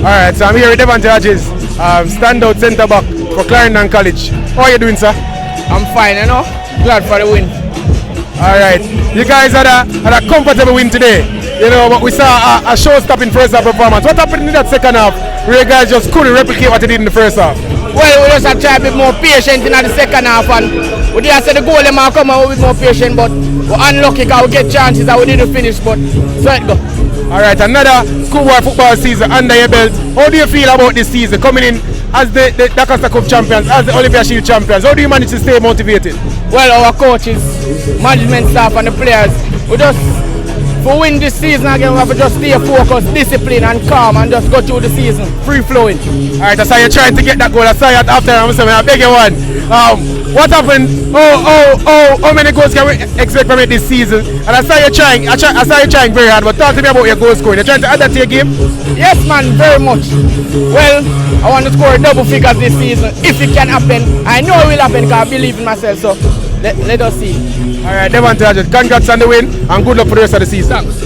Alright, so I'm here with Devonti Hodges, standout centre back for Clarendon College. How are you doing, sir? I'm fine, you know. Glad for the win. Alright, you guys had a comfortable win today. You know, but we saw a show-stopping first half performance. What happened in that second half where you guys just couldn't replicate what you did in the first half? Well, we just have to try a bit more patient in the second half, and we didn't say the goal them come out with more patient, but we're unlucky because we get chances that we didn't finish, but so it go. Alright, another schoolboy football season under your belt. How do you feel about this season coming in as the Dakota Cup champions, as the Olympia Shield champions? How do you manage to stay motivated? Well, our coaches, management staff and the players, we just, for win this season again, we have to just stay focused, disciplined and calm and just go through the season, free flowing. Alright, I saw you trying to get that goal. I saw you after I'm saying, I beg you one. What happened? How many goals can we expect from it this season? And I saw you trying. I saw you trying very hard. But talk to me about your goal scoring. You're trying to add that to your game? Yes, man, very much. Well, I want to score double figures this season. If it can happen, I know it will happen because I believe in myself. So let us see. Alright, Devonti, congrats on the win and good luck for the rest of the season. Thanks.